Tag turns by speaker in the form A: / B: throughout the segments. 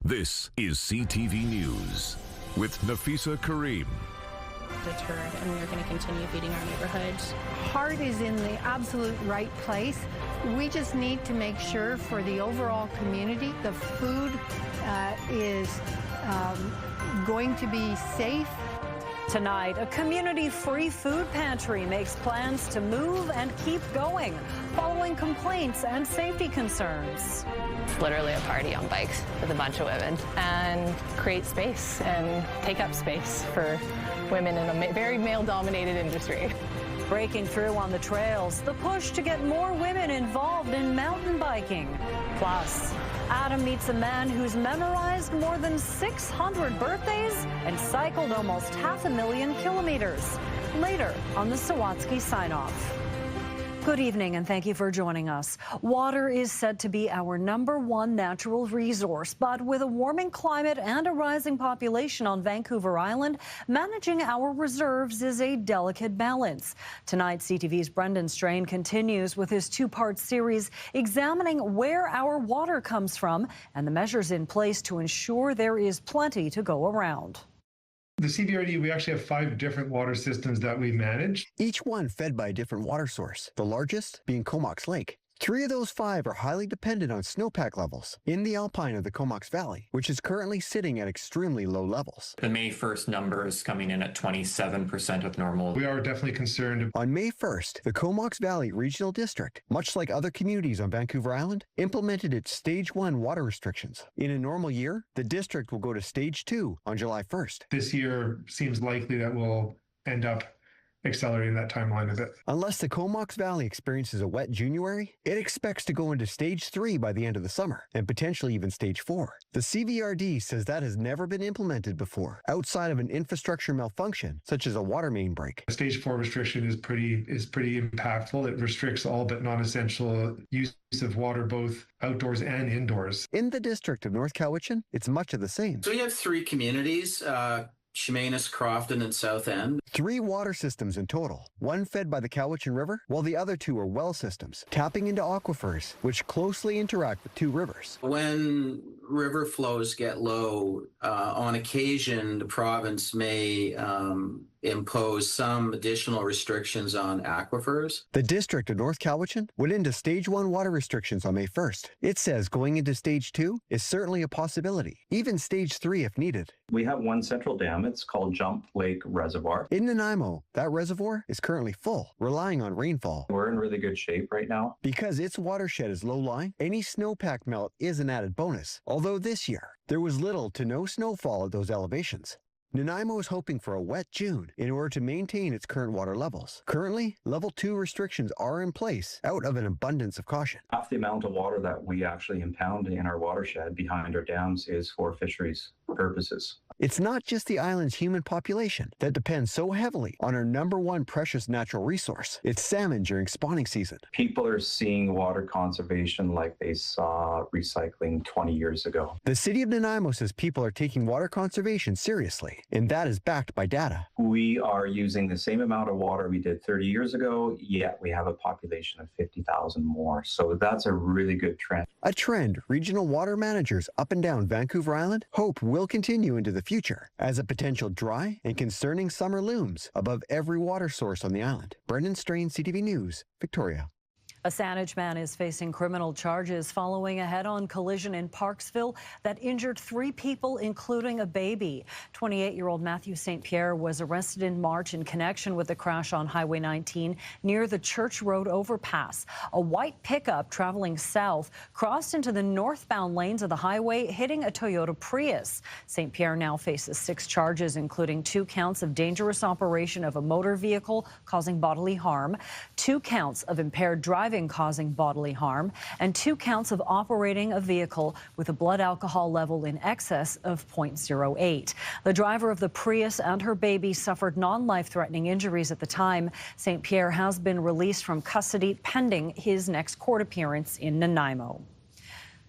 A: This is CTV News with Nafisa Kareem.
B: Deterred, and we're going to continue feeding our neighborhood.
C: Heart is in the absolute right place. We just need to make sure for the overall community the food is going to be safe.
D: Tonight, a community-free food pantry makes plans to move and keep going, following complaints and safety concerns.
B: It's literally a party on bikes with a bunch of women, and create space and take up space for women in a very male-dominated industry.
D: Breaking through on the trails, the push to get more women involved in mountain biking. Plus, Adam meets a man who's memorized more than 600 birthdays and cycled almost 500,000 kilometers. Later on the Sawatsky Sign-Off. Good evening, and thank you for joining us. Water is said to be our #1 natural resource, but with a warming climate and a rising population on Vancouver Island, managing our reserves is a delicate balance. Tonight, CTV's Brendan Strain continues with his two-part series examining where our water comes from and the measures in place to ensure there is plenty to go around.
E: The CVRD, we actually have 5 different water systems that we manage.
F: Each one fed by a different water source, the largest being Comox Lake. 3 of those 5 are highly dependent on snowpack levels in the alpine of the Comox Valley, which is currently sitting at extremely low levels.
G: The May 1st numbers coming in at 27% of normal.
E: We are definitely concerned.
F: On May 1st, the Comox Valley Regional District, much like other communities on Vancouver Island, implemented its Stage 1 water restrictions. In a normal year, the district will go to Stage 2 on July 1st.
E: This year seems likely that we'll end up accelerating that timeline a bit.
F: Unless the Comox Valley experiences a wet January, it expects to go into Stage 3 by the end of the summer, and potentially even Stage 4. The CVRD says that has never been implemented before, outside of an infrastructure malfunction, such as a water main break.
E: The Stage 4 restriction is pretty impactful. It restricts all but non-essential use of water, both outdoors and indoors.
F: In the district of North Cowichan, it's much of the same.
H: So we have 3 communities, Chemainus, Crofton, and South End.
F: 3 water systems in total, one fed by the Cowichan River, while the other 2 are well systems, tapping into aquifers, which closely interact with 2 rivers.
H: When river flows get low, on occasion, the province may impose some additional restrictions on aquifers.
F: The district of North Cowichan went into Stage 1 water restrictions on May 1st. It says going into Stage 2 is certainly a possibility, even Stage 3 if needed.
I: We have one central dam. It's called Jump Lake Reservoir.
F: In Nanaimo, that reservoir is currently full, relying on rainfall.
I: We're in really good shape right now.
F: Because its watershed is low-lying, any snowpack melt is an added bonus. Although this year, there was little to no snowfall at those elevations. Nanaimo is hoping for a wet June in order to maintain its current water levels. Currently, Level 2 restrictions are in place out of an abundance of caution.
I: Half the amount of water that we actually impound in our watershed behind our dams is for fisheries purposes.
F: It's not just the island's human population that depends so heavily on our #1 precious natural resource. It's salmon during spawning season.
I: People are seeing water conservation like they saw recycling 20 years ago.
F: The city of Nanaimo says people are taking water conservation seriously, and that is backed by data.
I: We are using the same amount of water we did 30 years ago, yet we have a population of 50,000 more. So that's a really good trend.
F: A trend regional water managers up and down Vancouver Island hope will continue into the future as a potential dry and concerning summer looms above every water source on the island. Brendan Strain, CTV News, Victoria.
D: A Saanich man is facing criminal charges following a head-on collision in Parksville that injured 3 people, including a baby. 28-year-old Matthew St. Pierre was arrested in March in connection with the crash on Highway 19 near the Church Road overpass. A white pickup traveling south crossed into the northbound lanes of the highway, hitting a Toyota Prius. St. Pierre now faces 6 charges, including 2 counts of dangerous operation of a motor vehicle causing bodily harm, 2 counts of impaired driving causing bodily harm, and 2 counts of operating a vehicle with a blood alcohol level in excess of 0.08. The driver of the Prius and her baby suffered non-life-threatening injuries at the time. St. Pierre has been released from custody pending his next court appearance in Nanaimo.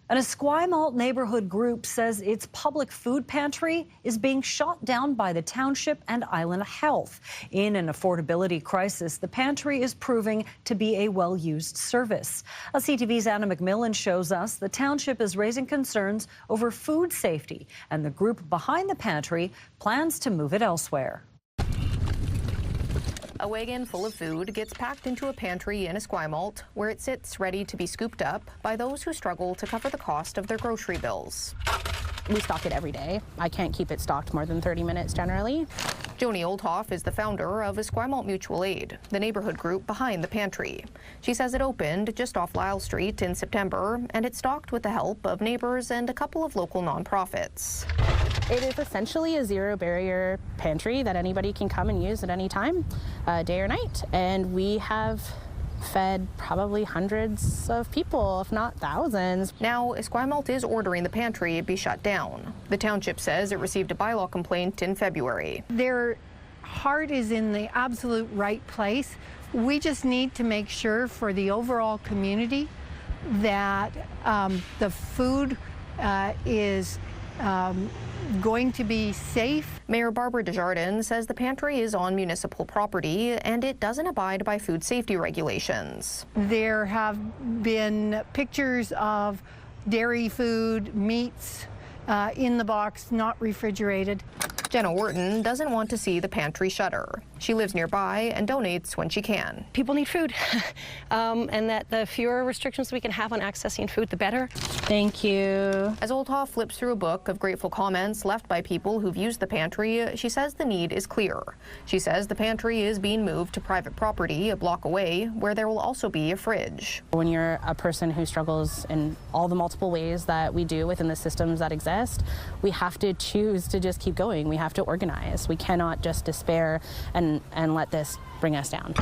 D: An Esquimalt neighborhood group says its public food pantry is being shut down by the township and Island Health. In an affordability crisis, the pantry is proving to be a well-used service. CTV's Anna McMillan shows us the township is raising concerns over food safety, and the group behind the pantry plans to move it elsewhere.
B: A wagon full of food gets packed into a pantry in Esquimalt, where it sits ready to be scooped up by those who struggle to cover the cost of their grocery bills.
J: We stock it every day. I can't keep it stocked more than 30 minutes generally.
B: Joni Oldhoff is the founder of Esquimalt Mutual Aid, the neighborhood group behind the pantry. She says it opened just off Lyle Street in September, and it's stocked with the help of neighbors and a couple of local nonprofits.
J: It is essentially a zero-barrier pantry that anybody can come and use at any time, day or night. And we have fed probably hundreds of people, if not thousands.
B: Now, Esquimalt is ordering the pantry be shut down. The township says it received a bylaw complaint in February.
C: Their heart is in the absolute right place. We just need to make sure for the overall community that the food is going to be safe.
B: Mayor Barbara Desjardins says the pantry is on municipal property and it doesn't abide by food safety regulations.
C: There have been pictures of dairy food, meats in the box, not refrigerated.
B: Jenna Wharton doesn't want to see the pantry shutter. She lives nearby and donates when she can.
K: People need food, and that the fewer restrictions we can have on accessing food, the better.
J: Thank you.
B: As Oldhoff flips through a book of grateful comments left by people who've used the pantry, she says the need is clear. She says the pantry is being moved to private property a block away, where there will also be a fridge.
J: When you're a person who struggles in all the multiple ways that we do within the systems that exist, we have to choose to just keep going. We have to organize. We cannot just despair and let this bring us down.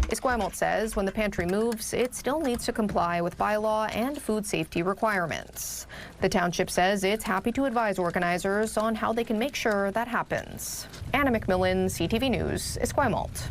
B: Esquimalt says when the pantry moves, it still needs to comply with bylaw and food safety requirements. The township says it's happy to advise organizers on how they can make sure that happens. Anna McMillan, CTV News, Esquimalt.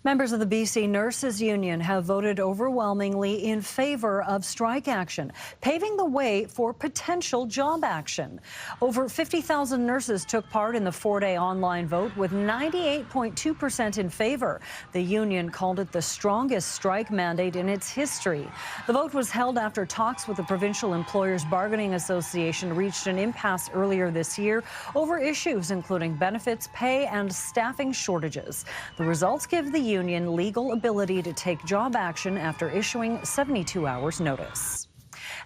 D: Members of the BC Nurses Union have voted overwhelmingly in favor of strike action, paving the way for potential job action. Over 50,000 nurses took part in the four-day online vote, with 98.2% in favor. The union called it the strongest strike mandate in its history. The vote was held after talks with the Provincial Employers Bargaining Association reached an impasse earlier this year over issues including benefits, pay, and staffing shortages. The results give the union legal ability to take job action after issuing 72 hours notice.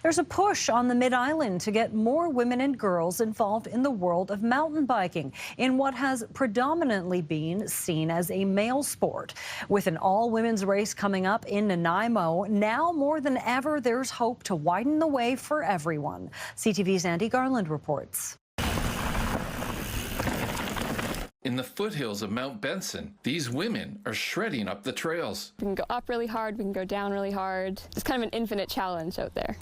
D: There's a push on the Mid-Island to get more women and girls involved in the world of mountain biking in what has predominantly been seen as a male sport. With an all-women's race coming up in Nanaimo, now more than ever there's hope to widen the way for everyone. CTV's Andy Garland reports.
L: In the foothills of Mount Benson, these women are shredding up the trails.
M: We can go up really hard, we can go down really hard. It's kind of an infinite challenge out there.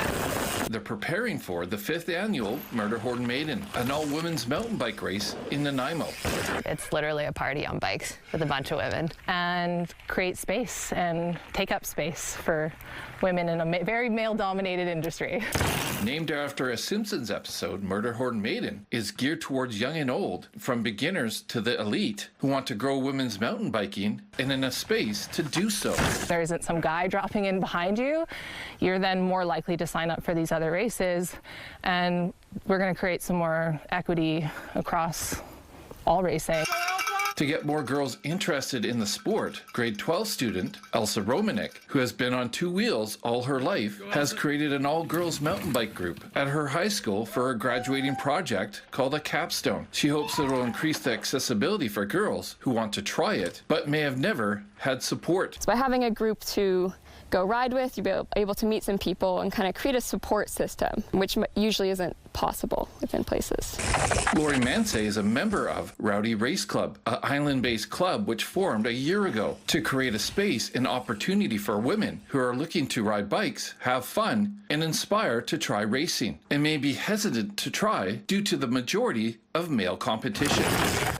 L: They're preparing for the 5th annual Murder Horde Maiden, an all-women's mountain bike race in Nanaimo.
B: It's literally a party on bikes with a bunch of women and create space and take up space for women in a very male-dominated industry.
L: Named after a Simpsons episode, Murder Horde Maiden is geared towards young and old, from beginners to the elite, who want to grow women's mountain biking and in a space to do so.
B: There isn't some guy dropping in behind you. You're then more likely to sign up for these other races, and we're going to create some more equity across all racing.
L: To get more girls interested in the sport, grade 12 student Elsa Romanek, who has been on two wheels all her life, has created an all-girls mountain bike group at her high school for a graduating project called a capstone. She hopes it will increase the accessibility for girls who want to try it, but may have never had support.
M: So by having a group to go ride with, you'll be able to meet some people and kind of create a support system, which usually isn't possible within places.
L: Lori Mansay is a member of Rowdy Race Club, an island-based club which formed a year ago to create a space and opportunity for women who are looking to ride bikes, have fun, and inspire to try racing, and may be hesitant to try due to the majority of male competition.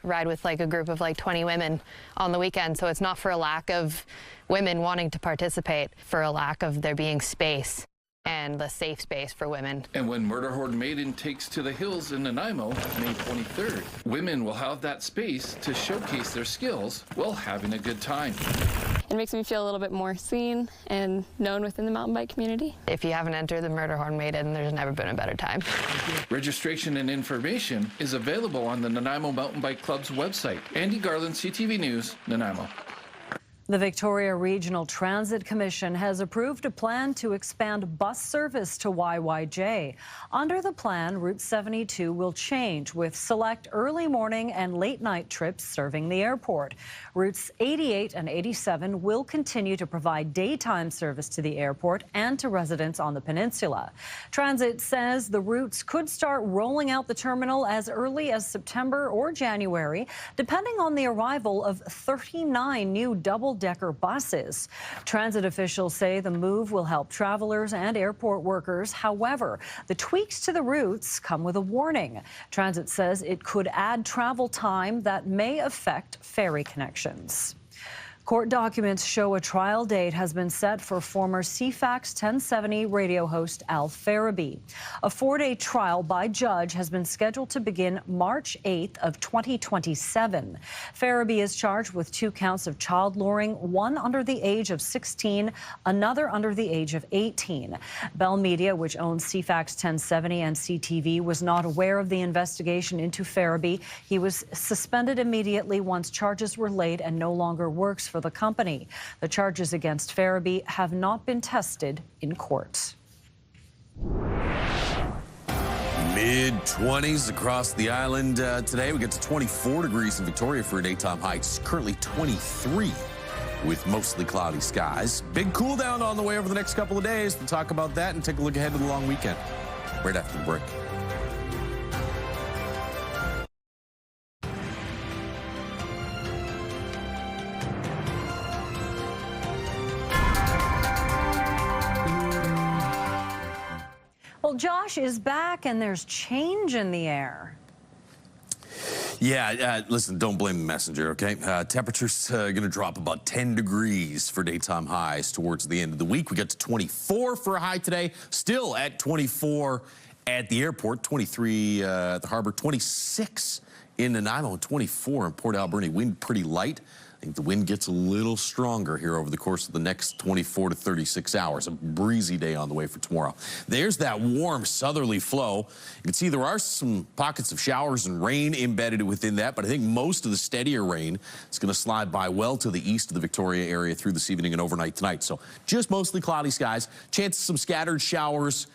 B: Ride with like a group of like 20 women on the weekend, so it's not for a lack of women wanting to participate, for a lack of there being space.
N: and the safe space for women.
L: And when Murder Horn Maiden takes to the hills in Nanaimo, May 23rd, women will have that space to showcase their skills while having a good time.
M: It makes me feel a little bit more seen and known within the mountain bike community.
N: If you haven't entered the Murder Horn Maiden, there's never been a better time.
L: Registration and information is available on the Nanaimo Mountain Bike Club's website. Andy Garland, CTV News, Nanaimo.
D: The Victoria Regional Transit Commission has approved a plan to expand bus service to YYJ. Under the plan, Route 72 will change with select early morning and late night trips serving the airport. Routes 88 and 87 will continue to provide daytime service to the airport and to residents on the peninsula. Transit says the routes could start rolling out the terminal as early as September or January, depending on the arrival of 39 new double-decker buses. Transit officials say the move will help travelers and airport workers. However, the tweaks to the routes come with a warning. Transit says it could add travel time that may affect ferry connections. Court documents show a trial date has been set for former CFAX 1070 radio host Al Farabee. A 4-day trial by judge has been scheduled to begin March 8th of 2027. Farabee is charged with 2 counts of child luring, one under the age of 16, another under the age of 18. Bell Media, which owns CFAX 1070 and CTV, was not aware of the investigation into Farabee. He was suspended immediately once charges were laid and no longer works for the company. The charges against Farabee have not been tested in court.
O: Mid-20s across the island today. We get to 24 degrees in Victoria for a daytime high. It's currently 23 with mostly cloudy skies. Big cool down on the way over the next couple of days. We'll talk about that and take a look ahead to the long weekend right after the break.
D: Well, Josh is back and there's change in the air.
O: Yeah, listen, don't blame the messenger, okay? Temperatures going to drop about 10 degrees for daytime highs towards the end of the week. We get to 24 for a high today, still at 24 at the airport, 23 at the harbor, 26 in Nanaimo, and 24 in Port Alberni. Wind pretty light. I think the wind gets a little stronger here over the course of the next 24 to 36 hours. A breezy day on the way for tomorrow. There's that warm southerly flow. You can see there are some pockets of showers and rain embedded within that, but I think most of the steadier rain is going to slide by well to the east of the Victoria area through this evening and overnight tonight. So just mostly cloudy skies. Chance of some scattered showers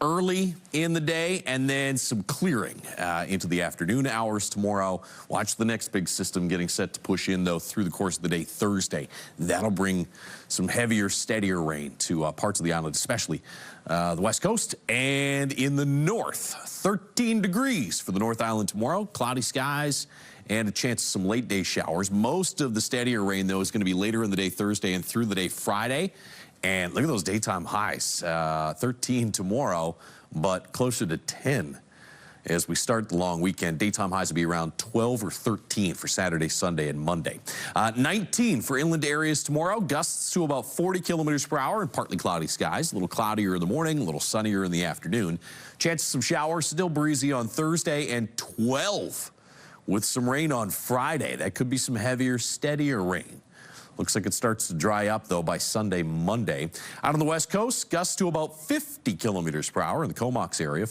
O: early in the day, and then some clearing into the afternoon hours tomorrow. Watch the next big system getting set to push in, though, through the course of the day Thursday. That'll bring some heavier, steadier rain to parts of the island, especially the west coast and in the north. 13 degrees for the North Island tomorrow. Cloudy skies and a chance of some late day showers. Most of the steadier rain, though, is going to be later in the day Thursday and through the day Friday. And look at those daytime highs, 13 tomorrow, but closer to 10 as we start the long weekend. Daytime highs will be around 12 or 13 for Saturday, Sunday, and Monday. 19 for inland areas tomorrow. Gusts to about 40 kilometers per hour and partly cloudy skies. A little cloudier in the morning, a little sunnier in the afternoon. Chance of some showers, still breezy on Thursday, and 12 with some rain on Friday. That could be some heavier, steadier rain. Looks like it starts to dry up, though, by Sunday, Monday. Out on the west coast, gusts to about 50 kilometers per hour in the Comox area,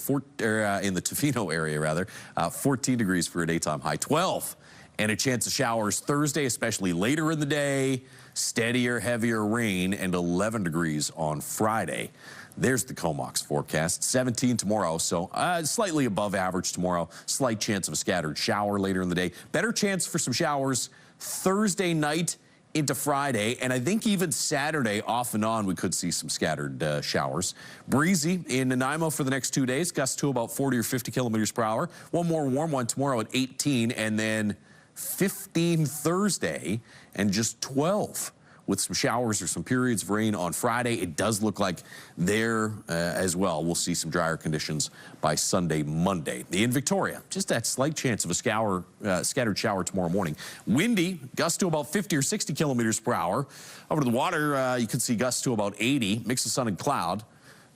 O: in the Tofino area, rather. 14 degrees for a daytime high, 12. And a chance of showers Thursday, especially later in the day. Steadier, heavier rain, and 11 degrees on Friday. There's the Comox forecast. 17 tomorrow, so slightly above average tomorrow. Slight chance of a scattered shower later in the day. Better chance for some showers Thursday night into Friday, and I think even Saturday off and on we could see some scattered showers. Breezy in Nanaimo for the next 2 days, gusts to about 40 or 50 kilometers per hour. One more warm one tomorrow at 18, and then 15 Thursday, and just 12 with some showers or some periods of rain on Friday. It does look like there as well we'll see some drier conditions by Sunday, Monday. In Victoria, just that slight chance of a scattered shower tomorrow morning. Windy, gusts to about 50 or 60 kilometers per hour. Over to the water, you can see gusts to about 80, mix of sun and cloud.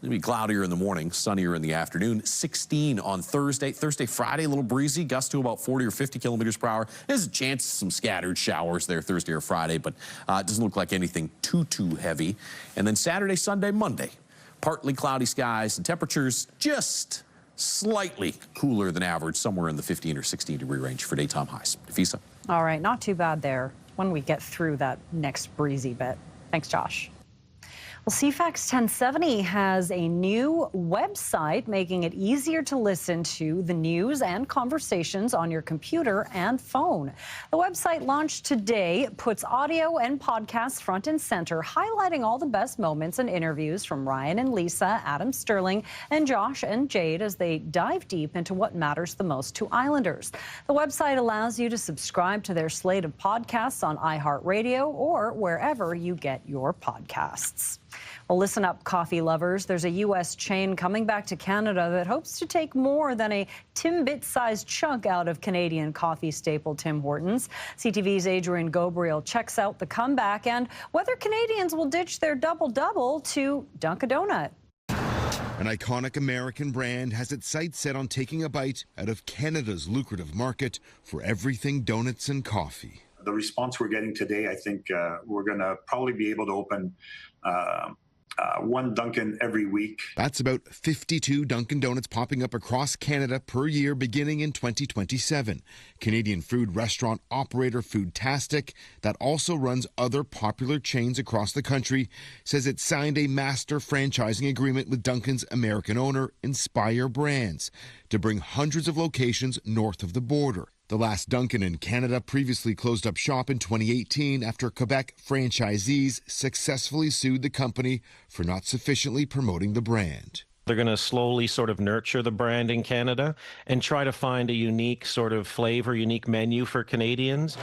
O: It'll be cloudier in the morning, sunnier in the afternoon. 16 on Thursday. Friday, a little breezy, gusts to about 40 or 50 kilometers per hour. There's a chance of some scattered showers there Thursday or Friday, but it doesn't look like anything too heavy. And then Saturday, Sunday, Monday, partly cloudy skies and temperatures just slightly cooler than average, somewhere in the 15 or 16 degree range for daytime highs. Defisa.
D: All right, not too bad there when we get through that next breezy bit. Thanks, Josh. Well, CFAX 1070 has a new website making it easier to listen to the news and conversations on your computer and phone. The website launched today puts audio and podcasts front and center, highlighting all the best moments and interviews from Ryan and Lisa, Adam Sterling, and Josh and Jade as they dive deep into what matters the most to Islanders. The website allows you to subscribe to their slate of podcasts on iHeartRadio or wherever you get your podcasts. Well, listen up, coffee lovers. There's a U.S. chain coming back to Canada that hopes to take more than a Timbit-sized chunk out of Canadian coffee staple Tim Hortons. CTV's Adrian Gabriel checks out the comeback and whether Canadians will ditch their double-double to Dunkin' Donut.
P: An iconic American brand has its sights set on taking a bite out of Canada's lucrative market for everything donuts and coffee.
Q: The response we're getting today, I think we're going to probably be able to open one Dunkin' every week.
P: That's about 52 Dunkin' Donuts popping up across Canada per year beginning in 2027. Canadian food restaurant operator Foodtastic, that also runs other popular chains across the country, says it signed a master franchising agreement with Dunkin's American owner Inspire Brands to bring hundreds of locations north of the border. The last Dunkin' in Canada previously closed up shop in 2018 after Quebec franchisees successfully sued the company for not sufficiently promoting the brand.
R: They're going to slowly sort of nurture the brand in Canada and try to find a unique sort of flavor, unique menu for Canadians.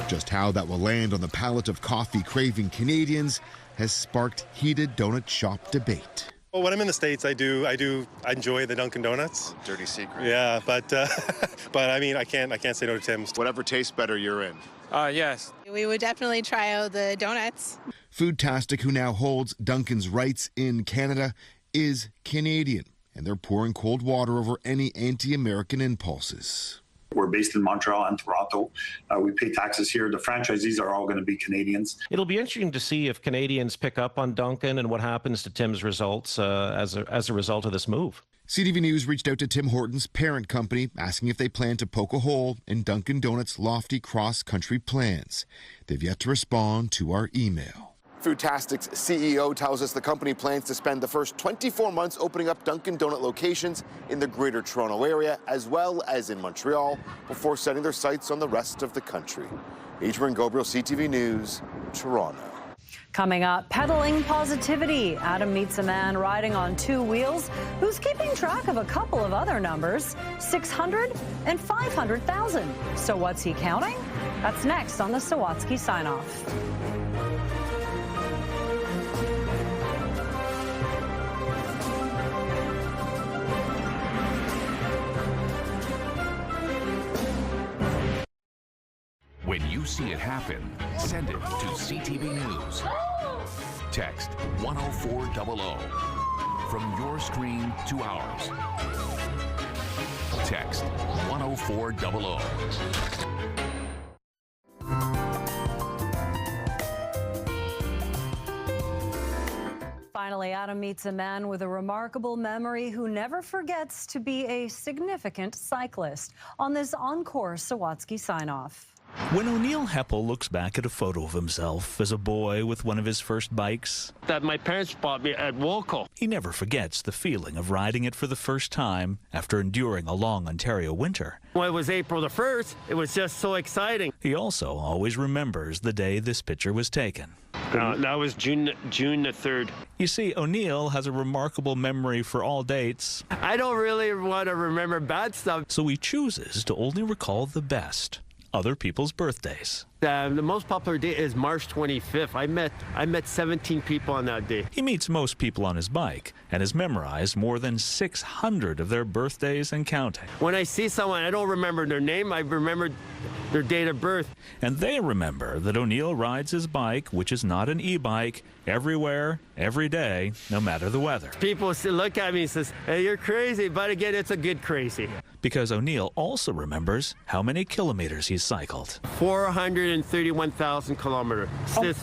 P: Just how that will land on the palate of coffee-craving Canadians has sparked heated donut shop debate.
S: Well, when I'm in the States, I enjoy the Dunkin' Donuts.
T: Dirty secret.
S: Yeah, but I mean, I can't say no to Tim's.
T: Whatever tastes better, you're in.
U: Yes. We would definitely try out the donuts.
P: Foodtastic, who now holds Dunkin's rights in Canada, is Canadian, and they're pouring cold water over any anti-American impulses.
Q: We're based in Montreal and Toronto. We pay taxes here. The franchisees are all going to be Canadians.
R: It'll be interesting to see if Canadians pick up on Dunkin' and what happens to Tim's results as a result of this move.
P: CTV News reached out to Tim Hortons' parent company, asking if they plan to poke a hole in Dunkin' Donuts' lofty cross-country plans. They've yet to respond to our email.
T: Foodtastic's CEO tells us the company plans to spend the first 24 months opening up Dunkin' Donut locations in the Greater Toronto Area, as well as in Montreal, before setting their sights on the rest of the country. Adrian Gabriel, CTV News, Toronto.
D: Coming up, peddling positivity. Adam meets a man riding on two wheels who's keeping track of a couple of other numbers, 600 and 500,000. So what's he counting? That's next on the Sawatsky Sign-Off.
A: When you see it happen, send it to CTV News. Text 10400 from your screen to ours. Text 10400.
D: Finally, Adam meets a man with a remarkable memory who never forgets to be a significant cyclist on this Encore Sawatsky Sign-Off.
V: When O'Neill Heppel looks back at a photo of himself as a boy with one of his first bikes
W: that my parents bought me at Wolco,
V: he never forgets the feeling of riding it for the first time after enduring a long Ontario winter.
W: When it was April the 1st, it was just so exciting.
V: He also always remembers the day this picture was taken.
W: That was June the 3rd.
V: You see, O'Neill has a remarkable memory for all dates.
W: I don't really want to remember bad stuff.
V: So he chooses to only recall the best. Other people's birthdays.
W: the most popular day is March 25th. I met 17 people on that day.
V: He meets most people on his bike and has memorized more than 600 of their birthdays and counting.
W: When I see someone, I don't remember their name, I remember their date of birth.
V: And they remember that O'Neill rides his bike, which is not an e-bike, everywhere, every day, no matter the weather.
W: People look at me and says, hey, you're crazy, but again, it's a good crazy.
V: Because O'Neill also remembers how many kilometers he's cycled.
W: 431,000 kilometers.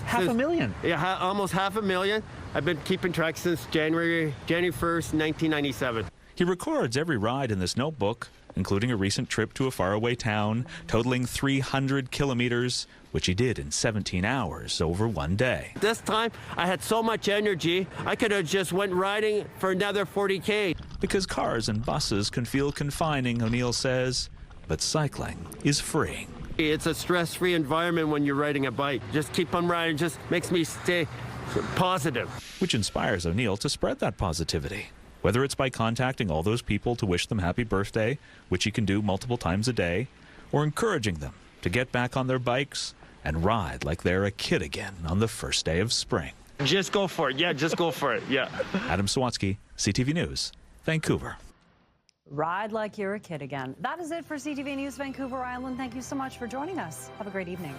V: Half a million?
W: Yeah, almost half a million. I've been keeping track since January 1st, 1997.
V: He records every ride in this notebook, including a recent trip to a faraway town, totaling 300 kilometers, which he did in 17 hours over one day.
W: This time, I had so much energy, I could have just went riding for another 40K.
V: Because cars and buses can feel confining, O'Neill says, but cycling is freeing.
W: It's a stress-free environment when you're riding a bike. Just keep on riding, just makes me stay positive.
V: Which inspires O'Neill to spread that positivity. Whether it's by contacting all those people to wish them happy birthday, which he can do multiple times a day, or encouraging them to get back on their bikes and ride like they're a kid again on the first day of spring.
W: Just go for it. Yeah, just go for it. Yeah.
V: Adam Sawatsky, CTV News, Vancouver.
D: Ride like you're a kid again. That is it for CTV News Vancouver Island. Thank you so much for joining us. Have a great evening.